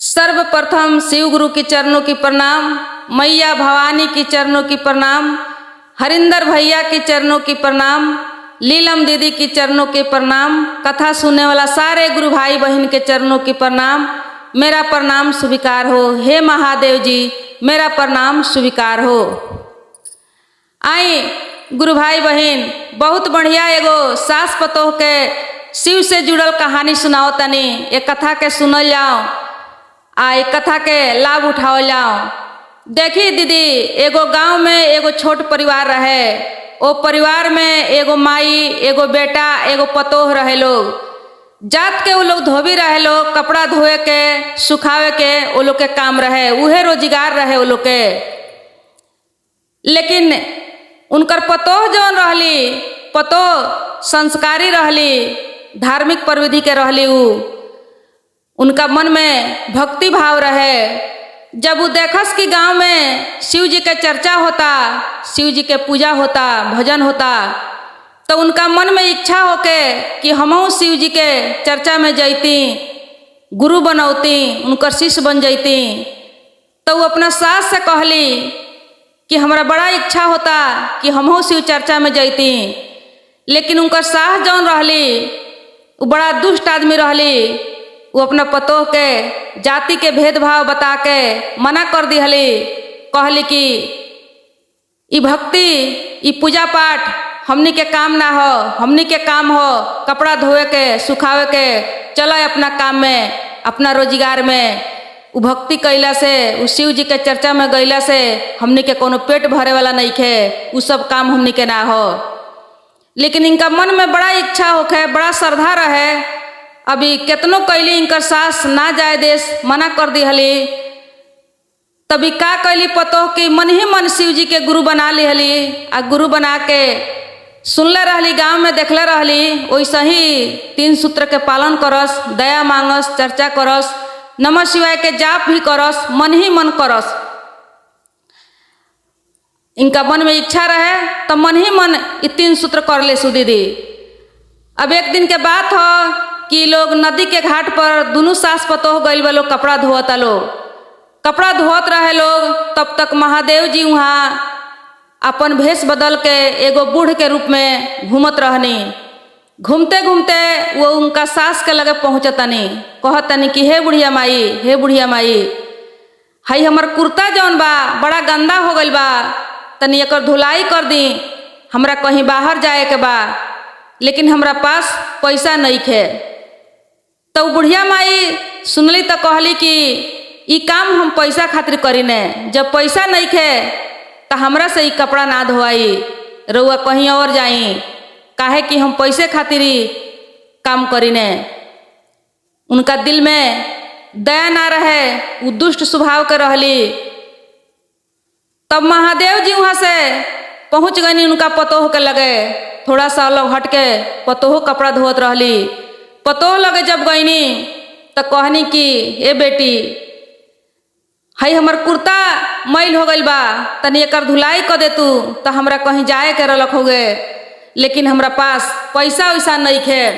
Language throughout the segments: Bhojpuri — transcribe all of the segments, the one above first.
सर्वप्रथम शिव गुरु के चरणों की प्रणाम, मैया भवानी की चरणों की प्रणाम, हरिंदर भैया के चरणों की प्रणाम, लीलम दीदी की चरणों के प्रणाम, कथा सुनने वाला सारे गुरु भाई बहन के चरणों की प्रणाम। मेरा प्रणाम स्वीकार हो। हे महादेव जी, मेरा प्रणाम स्वीकार हो। आई गुरु भाई बहन, बहुत बढ़िया एगो सास पतोह के शिव से जुड़ल कहानी सुनाओ तनी। एक कथा के सुनल जाओ आ एक कथा के लाभ उठाओ जाओ। देखी दीदी, एगो गांव में एगो छोट परिवार रहे। ओ परिवार में एगो माई, एगो बेटा, एगो पतोह रहे लोग। जात के वो लोग धोबी रहे लोग, कपड़ा धोए के सुखावे के वो लोग के काम रहे, उहे रोजगार रहे वो लोग के। लेकिन उनकर पतोह जौन रहली, पतोह संस्कारी रहली, धार्मिक प्रविधि के रहली। उनका मन में भक्ति भाव रहे। जब वो देखस कि गांव में शिव जी के चर्चा होता, शिव जी के पूजा होता, भजन होता, तो उनका मन में इच्छा होके कि हमहू शिव जी के चर्चा में जैती, गुरु बनौती, उनकर शिष्य बन जैती। तो वो अपना सास से कहली कि हमारा बड़ा इच्छा होता कि हमहू शिव चर्चा में जैती। लेकिन उनकर सास जौन रहली वो बड़ा दुष्ट आदमी रहली। वो अपना पतोह के जाति के भेदभाव बता के मना कर दिहली। कहली कि ई भक्ति, ई पूजा पाठ हमनी के काम ना हो, हमनी के काम हो कपड़ा धोए के सुखावे के, चलो अपना काम में, अपना रोजगार में। वो भक्ति कैला से, उस शिव जी के चर्चा में गैला से हमनी के कोनो पेट भरे वाला नहीं खे, वो सब काम हमनी के ना हो। लेकिन इनका मन में बड़ा इच्छा होखे, बड़ा श्रद्धा रहे। अभी केतनो कैली इनकर सास ना जाए देश, मना कर दिहली। तभी का कैली पतोह कि मन ही मन शिव जी के गुरु बना लिहली। आ गुरु बना के सुनले रहली, गांव में देखले रहली, वैसे ही 3 सूत्र के पालन करस, दया मांगस, चर्चा करस, नमः शिवाय के जाप भी करस, मन ही मन करस। इनका मन में इच्छा रहे तो मन ही मन ये 3 सूत्र कर ले सुदीदी। अब एक दिन के बात हो कि लोग नदी के घाट पर दोनों सास पतोह गइल बा लोग, कपड़ा धोता लोग। कपड़ा धोत रहे लोग, तब तक महादेव जी वहाँ अपन भेष बदल के एगो बूढ़ के रूप में घूमत रहनी। घूमते घूमते वो उनका सास के लगे पहुँचतनी, कहतनी कि हे बुढ़िया माई, हे बुढ़िया माई, हाई हमर कुर्ता जौन बा बड़ा गंदा हो गइल बा, तनी एकर धुलाई कर दी, हमरा कहीं बाहर जाए के बा, लेकिन हमरा पास पैसा नहीं खे। तो बुढ़िया माई सुनली तो कहली कि ई काम हम पैसा खातिर करी ने, जब पैसा नहीं खे तो हमरा से ई कपड़ा ना धोआई, रउआ कहीं और जाई, काहे कि हम पैसे खातिर ही काम करी ने। उनका दिल में दया ना रहे, वो दुष्ट स्वभाव के रहली। तब महादेव जी वहाँ से पहुँच गई उनका पतोह के लगे। थोड़ा सा अलग हट के पतोह कपड़ा धोत रहली। पतोह लगे जब गईनी तो कहनी कि ए बेटी, हाई हमर कुर्ता मैल हो गइल बा, तनी एकर धुलाई कर दे तू, तो हमरा कहीं जाए के रलक हो गए, लेकिन हमरा पास पैसा वैसा नहीं खे।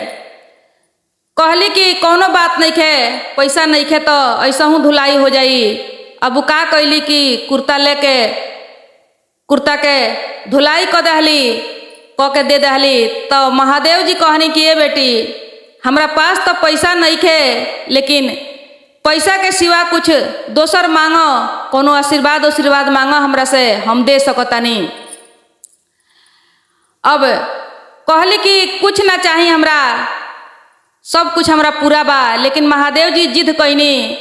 कहली कि कोनो बात नहीं खे, पैसा नहीं खे तो ऐसा हूँ धुलाई हो जाई। अब का कैली कि कुर्ता लेके कुर्ता के धुलाई कर दहली, कह के दे दहली। तो महादेव जी कहनी कि ए बेटी, हमरा पास तो पैसा नहीं खे, लेकिन पैसा के सिवा कुछ दोसर मांगो, कोनो आशीर्वाद मांगो हमरा से, हम दे सकतानी। अब कहली कि कुछ ना चाहिए हमरा, सब कुछ हमरा पूरा बा। लेकिन महादेव जी जिद कैनी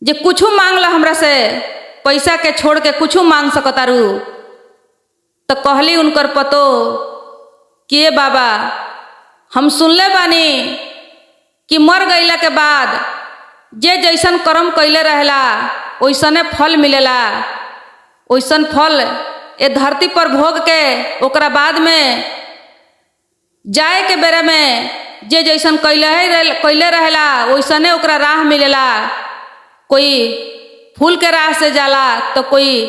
जे कुछ मांग ला हमरा से, पैसा के छोड़ के कुछ मांग सकतारू। तो कहली उनकर पतोह कि ए बाबा, हम सुनले बानी कि मर गईला के बाद जे जैसन कर्म कैले रहेला वैसने फल मिलेला। वैसन फल ए धरती पर भोग के ओकरा बाद में जाए के बेरे में जे जैसन कैले रहेला वैसने ओकरा राह मिलेला। कोई फूल के राह से जाला तो कोई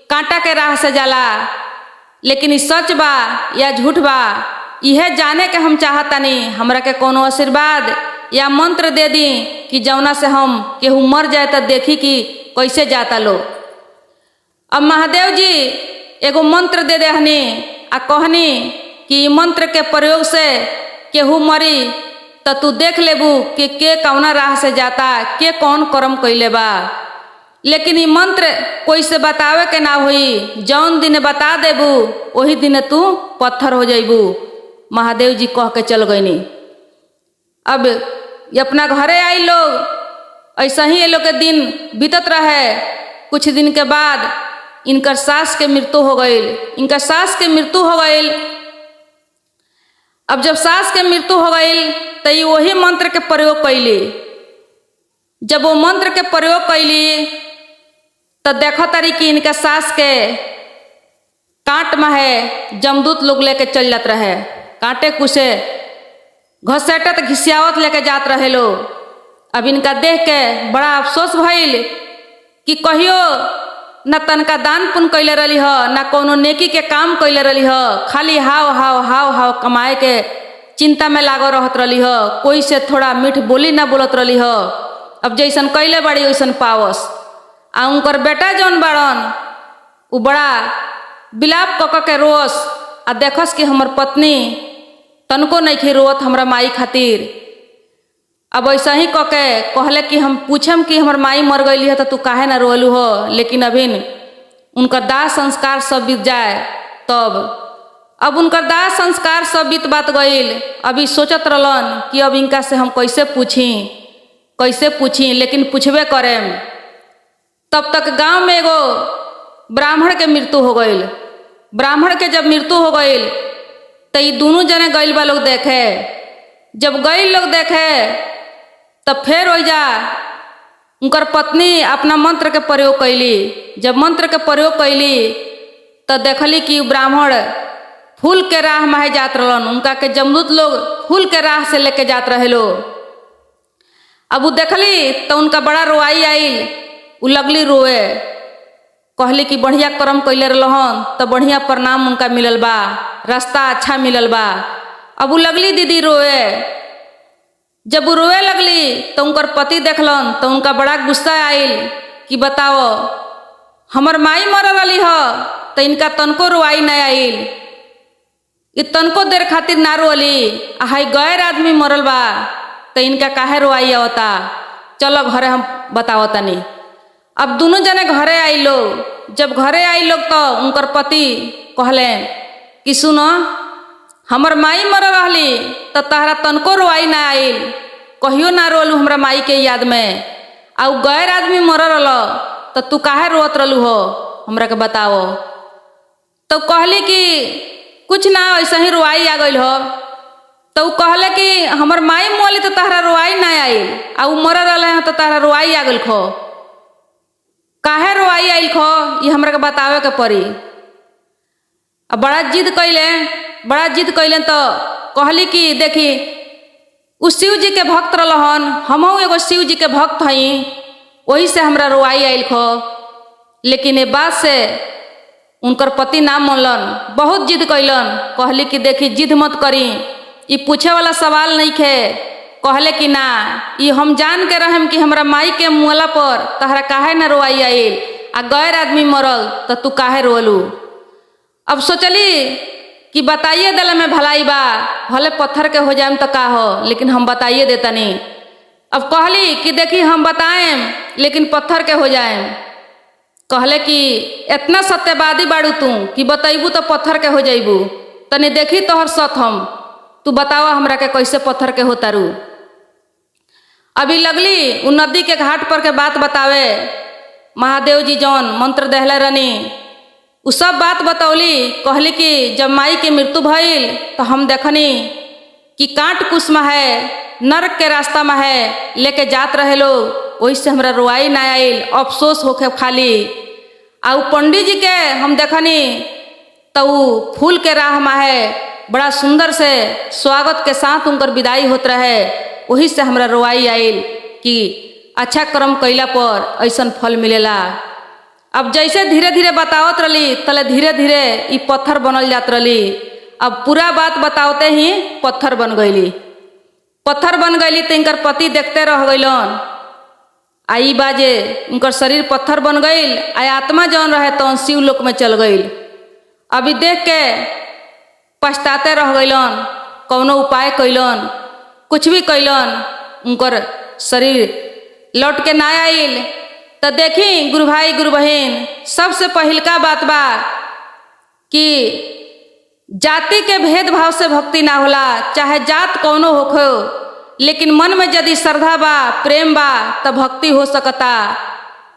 कांटा के राह से जाला। लेकिन ई सच बा या झूठ बा, यह जाने के हम चाहतानी। हमरा के कोनो आशीर्वाद या मंत्र दे दी कि जौना से हम केहू मर जाए तो देखी कि कैसे जाता लो। अब महादेव जी एगो मंत्र दे देहनी आ कहनी कि मंत्र के प्रयोग से केहू मरी तो तू देख लेबू कि के कौना राह से जाता, के कौन कर्म कैले बा। लेकिन ये मंत्र कोई से बतावे के ना हुई, जौन दिन बता देबू वही दिन तू पत्थर हो जाइबू। महादेव जी कह के चल गईनी। अब ये अपना घरे आई लोग, ऐसा ही ये लोग के दिन बीतत रहे। कुछ दिन के बाद इनकर सास के मृत्यु हो गई। इनकर सास के मृत्यु हो गई। अब जब सास के मृत्यु हो गई तो ये वही मंत्र के प्रयोग कैली। जब वो मंत्र के प्रयोग कैली तो देखो तारी कि इनका सास के कांट में है जमदूत लोग लेके चल जात रहे। कांटे कुसे घसेटत घिसियावत लेके जात रहे लो। अब इनका देख के बड़ा अफसोस भइल कि कहियो न तनका दान पुण्य कैले रही ह, न कोनो नेकी के काम कैले रही ह, खाली हाव हाव हाव हाव कमाए के चिंता में लागो रहत रही ह। कोई से थोड़ा मीठ बोली ना बोलत रही ह। अब जैसन कैले बड़ी वैसन पावस। आ उनकर बेटा जौन बाड़न उ बड़ा बिलाप कक के रोस आ देखस कि हमर पत्नी तनको नहीं रोत हमरा माई खातिर। अब ऐसा ही कह के कहले कि हम पूछम कि हमर माई मर गई है तो तू काहे ना रोलू हो। लेकिन अभी उनकर दाह संस्कार सब बीत जाए तब। अब उनकर दाह संस्कार सब बीत बात गईल। अभी सोचत रहलन कि अब इनका से हम कैसे पूछी, लेकिन पूछबे करेम। तब तक गांव में एगो ब्राह्मण के मृत्यु हो गईल। ब्राह्मण के जब मृत्यु हो गईल तो ये दोनों जने गईल बा लोग देखे। जब गईल लोग देखे तब फिर हो जा उनकर पत्नी अपना मंत्र के प्रयोग कैली। जब मंत्र के प्रयोग कैली तो देखली कि ब्राह्मण फूल के राह में जात रहलन। उनका के जमदूत लोग फूल के राह से लेके जात रहे लो। अब वो देखली तो उनका बड़ा रोआई आईल। उ लगली रोए, कहली कि बढ़िया कर्म कैले रहन तो बढ़िया प्रणाम उनका मिलल बा, रास्ता अच्छा मिलल बा। अब उ लगली दीदी रोए। जब वो रोए लगली तो उनकर पति देखलन तो उनका बड़ा गुस्सा आईल कि बताओ हमर माई मर रही ह तो इनका तनको रोआई नहीं आईल। इ तनको देर खातिर ना रोली। आ हाई गैर आदमी मरल बा तो इनका काहे रोआई आवता। चलो घरे हम बताओ तनी। अब दोनों जने घरे आई लोग। जब घरे आई लोग तो उनकर पति कहले कि सुनो हमर माई मर रही तो तहरा तनको रोआई ना आईल, कहियो ना रोलू हमरा माई के याद में। आ गैर आदमी मर रल तो तू काहे रोत रहलू हो, हमरा के बताओ। तो कहली कि कुछ ना ऐसा ही रोआई आ गई हो। तो कहले कि हमर माई मोली तो तहरा रोआई ना आईल, आ मर रहे तो तहरा रोआई आ गई खो। काहे रोआई आईल खो ये हमरा के बतावे के पड़ी। अब बड़ा जिद कैले तो कहली कि देखी उस शिव जी के भक्त रहन, हमहू एगो शिव जी के भक्त हई, वही से हमरा रोआई आईल खो। लेकिन ये बात से उनकर पति ना मानलन, बहुत जिद कैलन। कहली कि देखी जिद मत करी, ये पूछे वाला सवाल नहीं खे। कहले कि ना ये हम जान के रहम कि हमरा माई के मुआला पर तहरा काहे ना रोआई आईल, आ गैर आदमी मरल तो तू काहे रोलू। अब सोचली कि बताइए दिल में भलाई बा, भले पत्थर के हो जाएम तो का हो, लेकिन हम बताइए देतनी। अब कहली कि देखी हम बताएम लेकिन पत्थर के हो जाएम। कहले कि इतना सत्यवादी बाड़ू तू कि बतैबू तो पत्थर के हो जाइबू। तनी देखी तोहर सत हम, तू बतावा हमरा के कैसे पत्थर के होता रू। अभी लगली उ नदी के घाट पर के बात बतावे। महादेव जी जौन मंत्र दहले रहनी उ सब बात बतौली। कहली कि जब माई के मृत्यु भइल तो हम देखनी कि कांट कुश में है, नरक के रास्ता में है, लेके जात रहे लोग। वही से हमरा रोआई ना आईल, अफसोस होके खाली। आ पंडित जी के हम देखनी तो फूल के राह में है, बड़ा सुंदर से स्वागत के साथ उनकर विदाई होत रहे। वही से हमरा रोआई आईल कि अच्छा कर्म कैला पर ऐसन फल मिलेला। अब जैसे धीरे धीरे बतावत रही तले धीरे धीरे ये पत्थर बनल जात रही। अब पूरा बात बतावते ही पत्थर बन गईली। पत्थर बन गईली तो इनकर पति देखते रह गईलन। आई बाजे उनकर शरीर पत्थर बन गईल, आ आत्मा जौन रहे तो शिव लोक में चल गईल। अभी देख के पछताते रह गईलन, कौनो उपाय कैलन, कुछ भी कैलन, उनकर शरीर लौट के ना आइल। तो देखी गुरु भाई गुरु बहन, सबसे पहिलका बात बा कि जाति के भेदभाव से भक्ति ना होला, चाहे जात कौनो होखो, लेकिन मन में यदि श्रद्धा बा, प्रेम बा, तो भक्ति हो सकता।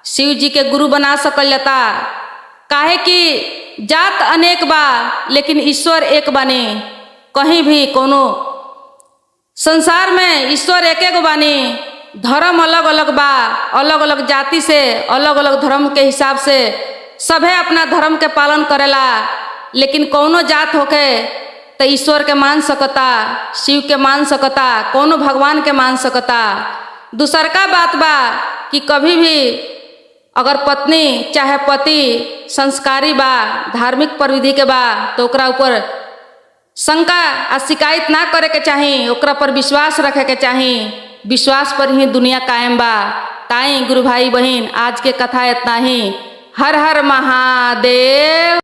शिव जी के गुरु बना सकल जाता। काहे कि जात अनेक बा लेकिन ईश्वर एक बानी। कहीं भी कोनो संसार में ईश्वर एक एक बानी। धर्म अलग अलग बा, अलग अलग जाति से, अलग अलग धर्म के हिसाब से सभे अपना धर्म के पालन करेला। लेकिन कौनो जात होके तो ईश्वर के मान सकता, शिव के मान सकता, कौनो भगवान के मान सकता। दूसर का बात बा कि कभी भी अगर पत्नी चाहे पति संस्कारी बा, धार्मिक प्रविधि के बा, तो ओकरा ऊपर शंका आ शिकायत ना करे के चाही, ओकरा पर विश्वास रखे के चाही। विश्वास पर ही दुनिया कायम बा। ताई गुरु भाई बहन, आज के कथा इतना ही। हर हर महादेव।